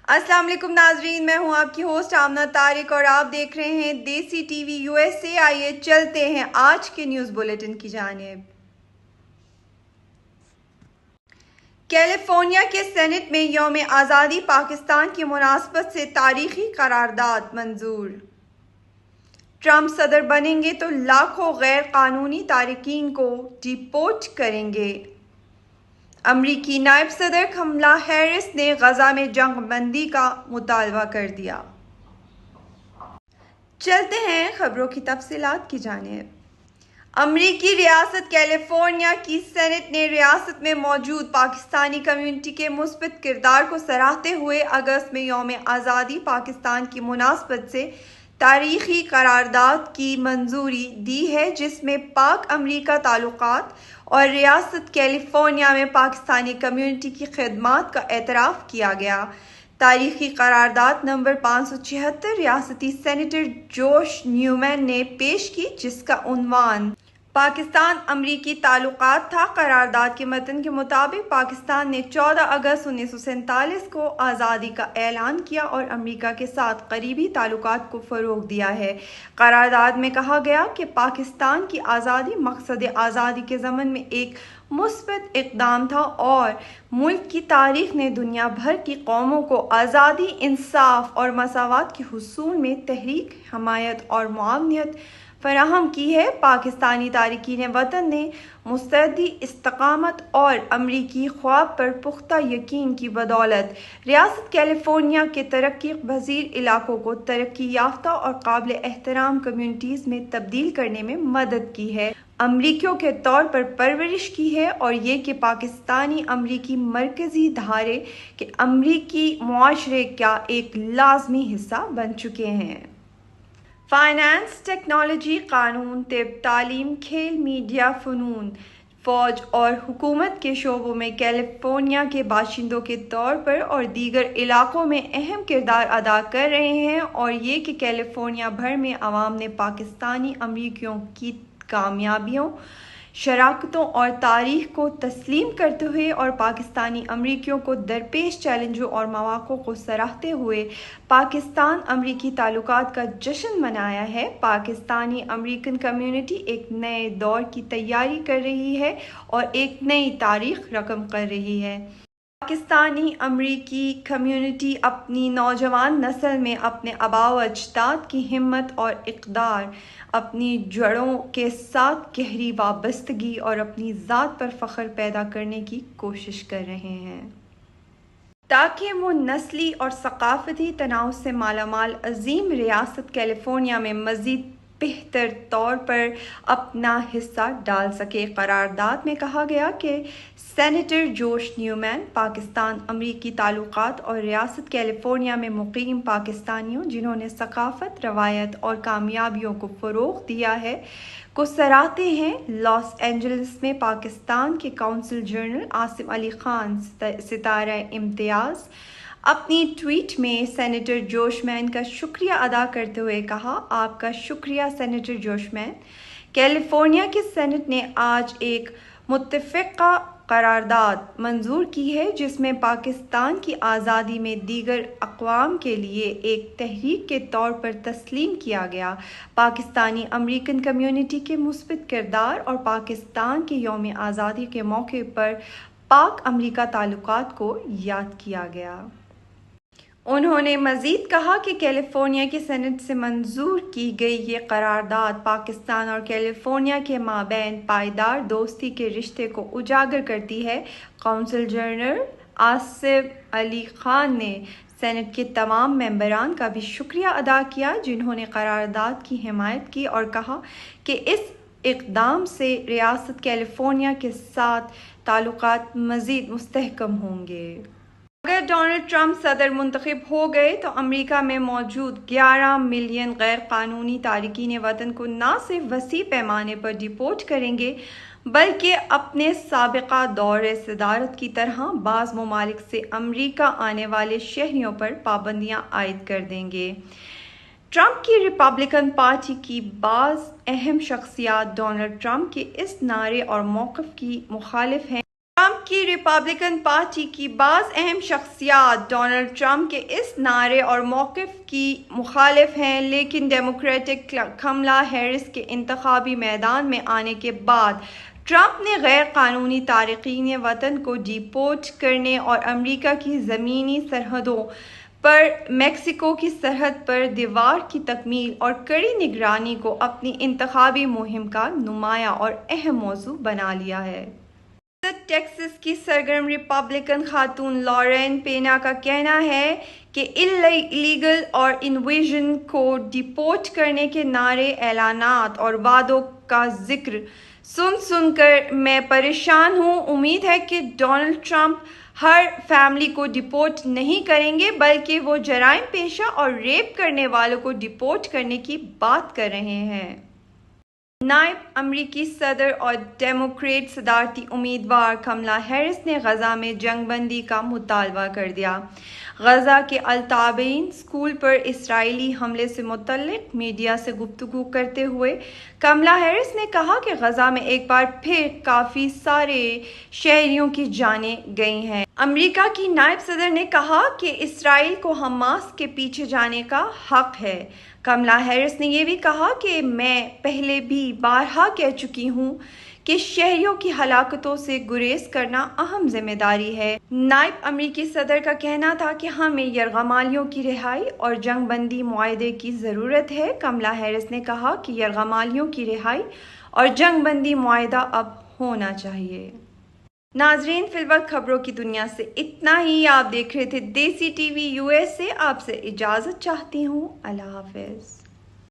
السلام علیکم ناظرین، میں ہوں آپ کی ہوسٹ آمنہ طارق اور آپ دیکھ رہے ہیں دیسی ٹی وی USA۔ آئیے چلتے ہیں آج کے نیوز بلیٹن کی جانب۔ کیلیفورنیا کے سینٹ میں یوم آزادی پاکستان کی مناسبت سے تاریخی قرارداد منظور۔ ٹرمپ صدر بنیں گے تو لاکھوں غیر قانونی تارکین کو ڈیپورٹ کریں گے۔ امریکی نائب صدر کملا ہیرس نے غزہ میں جنگ بندی کا مطالبہ کر دیا۔ چلتے ہیں خبروں کی تفصیلات کی جانب۔ امریکی ریاست کیلیفورنیا کی سینٹ نے ریاست میں موجود پاکستانی کمیونٹی کے مثبت کردار کو سراہتے ہوئے اگست میں یوم آزادی پاکستان کی مناسبت سے تاریخی قرارداد کی منظوری دی ہے، جس میں پاک امریکہ تعلقات اور ریاست کیلیفورنیا میں پاکستانی کمیونٹی کی خدمات کا اعتراف کیا گیا۔ تاریخی قرارداد نمبر 576 ریاستی سینیٹر جوش نیومین نے پیش کی، جس کا عنوان پاکستان امریکی تعلقات تھا۔ قرارداد کے متن کے مطابق پاکستان نے 14 اگست 1947 کو آزادی کا اعلان کیا اور امریکہ کے ساتھ قریبی تعلقات کو فروغ دیا ہے۔ قرارداد میں کہا گیا کہ پاکستان کی آزادی مقصد آزادی کے ضمن میں ایک مثبت اقدام تھا اور ملک کی تاریخ نے دنیا بھر کی قوموں کو آزادی، انصاف اور مساوات کے حصول میں تحریک، حمایت اور معاونت فراہم کی ہے۔ پاکستانی تارکین وطن نے مستعدی، استقامت اور امریکی خواب پر پختہ یقین کی بدولت ریاست کیلیفورنیا کے ترقی پذیر علاقوں کو ترقی یافتہ اور قابل احترام کمیونٹیز میں تبدیل کرنے میں مدد کی ہے، امریکیوں کے طور پر پرورش کی ہے اور یہ کہ پاکستانی امریکی مرکزی دھارے کے امریکی معاشرے کا ایک لازمی حصہ بن چکے ہیں۔ فائنانس، ٹیکنالوجی، قانون، طب، تعلیم، کھیل، میڈیا، فنون، فوج اور حکومت کے شعبوں میں کیلیفورنیا کے باشندوں کے طور پر اور دیگر علاقوں میں اہم کردار ادا کر رہے ہیں، اور یہ کہ کیلیفورنیا بھر میں عوام نے پاکستانی امریکیوں کی کامیابیوں، شراکتوں اور تاریخ کو تسلیم کرتے ہوئے اور پاکستانی امریکیوں کو درپیش چیلنجوں اور مواقع کو سراہتے ہوئے پاکستان امریکی تعلقات کا جشن منایا ہے۔ پاکستانی امریکن کمیونٹی ایک نئے دور کی تیاری کر رہی ہے اور ایک نئی تاریخ رقم کر رہی ہے۔ پاکستانی امریکی کمیونٹی اپنی نوجوان نسل میں اپنے آباء و اجداد کی ہمت اور اقدار، اپنی جڑوں کے ساتھ گہری وابستگی اور اپنی ذات پر فخر پیدا کرنے کی کوشش کر رہے ہیں، تاکہ وہ نسلی اور ثقافتی تنوع سے مالا مال عظیم ریاست کیلیفورنیا میں مزید بہتر طور پر اپنا حصہ ڈال سکے۔ قرارداد میں کہا گیا کہ سینیٹر جوش نیومین پاکستان امریکی تعلقات اور ریاست کیلیفورنیا میں مقیم پاکستانیوں جنہوں نے ثقافت، روایت اور کامیابیوں کو فروغ دیا ہے کو سراہتے ہیں۔ لاس اینجلس میں پاکستان کے قونصل جنرل عاصم علی خان ستارہ امتیاز اپنی ٹویٹ میں سینیٹر جوش مین کا شکریہ ادا کرتے ہوئے کہا، آپ کا شکریہ سینیٹر جوش مین۔ کیلیفورنیا کے سینٹ نے آج ایک متفقہ قرارداد منظور کی ہے، جس میں پاکستان کی آزادی میں دیگر اقوام کے لیے ایک تحریک کے طور پر تسلیم کیا گیا پاکستانی امریکن کمیونٹی کے مثبت کردار اور پاکستان کے یوم آزادی کے موقع پر پاک امریکہ تعلقات کو یاد کیا گیا۔ انہوں نے مزید کہا کہ کیلیفورنیا کے سینٹ سے منظور کی گئی یہ قرارداد پاکستان اور کیلیفورنیا کے مابین پائیدار دوستی کے رشتے کو اجاگر کرتی ہے۔ قونصل جنرل عاصم علی خان نے سینٹ کے تمام ممبران کا بھی شکریہ ادا کیا جنہوں نے قرارداد کی حمایت کی، اور کہا کہ اس اقدام سے ریاست کیلیفورنیا کے ساتھ تعلقات مزید مستحکم ہوں گے۔ اگر ڈونلڈ ٹرمپ صدر منتخب ہو گئے تو امریکہ میں موجود 11 ملین غیر قانونی تارکین وطن کو نہ صرف وسیع پیمانے پر ڈیپورٹ کریں گے بلکہ اپنے سابقہ دور صدارت کی طرح بعض ممالک سے امریکہ آنے والے شہریوں پر پابندیاں عائد کر دیں گے۔ ٹرمپ کی ریپبلکن پارٹی کی بعض اہم شخصیات ڈونلڈ ٹرمپ کے اس نعرے اور موقف کی مخالف ہیں۔ ٹرمپ کی ریپبلکن پارٹی کی بعض اہم شخصیات ڈونلڈ ٹرمپ کے اس نعرے اور موقف کی مخالف ہیں، لیکن ڈیموکریٹک کملا ہیرس کے انتخابی میدان میں آنے کے بعد ٹرمپ نے غیر قانونی تارکین وطن کو ڈیپورٹ کرنے اور امریکہ کی زمینی سرحدوں پر میکسیکو کی سرحد پر دیوار کی تکمیل اور کڑی نگرانی کو اپنی انتخابی مہم کا نمایاں اور اہم موضوع بنا لیا ہے۔ ٹیکساس کی سرگرم ریپبلکن خاتون لورین پینا کا کہنا ہے کہ الیگل اور انویژن کو ڈیپورٹ کرنے کے نعرے، اعلانات اور وعدوں کا ذکر سن کر میں پریشان ہوں۔ امید ہے کہ ڈونلڈ ٹرمپ ہر فیملی کو ڈیپورٹ نہیں کریں گے، بلکہ وہ جرائم پیشہ اور ریپ کرنے والوں کو ڈیپورٹ کرنے کی بات کر رہے ہیں۔ نائب امریکی صدر اور ڈیموکریٹ صدارتی امیدوار کملا ہیرس نے غزہ میں جنگ بندی کا مطالبہ کر دیا۔ غزہ کے الطابعین اسکول پر اسرائیلی حملے سے متعلق میڈیا سے گفتگو کرتے ہوئے کملا ہیرس نے کہا کہ غزہ میں ایک بار پھر کافی سارے شہریوں کی جانیں گئی ہیں۔ امریکہ کی نائب صدر نے کہا کہ اسرائیل کو حماس کے پیچھے جانے کا حق ہے۔ کملا ہیرس نے یہ بھی کہا کہ میں پہلے بھی بارہا کہہ چکی ہوں کہ شہریوں کی ہلاکتوں سے گریز کرنا اہم ذمہ داری ہے۔ نائب امریکی صدر کا کہنا تھا کہ ہمیں یرغمالیوں کی رہائی اور جنگ بندی معاہدے کی ضرورت ہے۔ کملا ہیرس نے کہا کہ یرغمالیوں کی رہائی اور جنگ بندی معاہدہ اب ہونا چاہیے۔ ناظرین، فی الوقت خبروں کی دنیا سے اتنا ہی۔ آپ دیکھ رہے تھے دیسی ٹی وی USA۔ آپ سے اجازت چاہتی ہوں۔ اللہ حافظ۔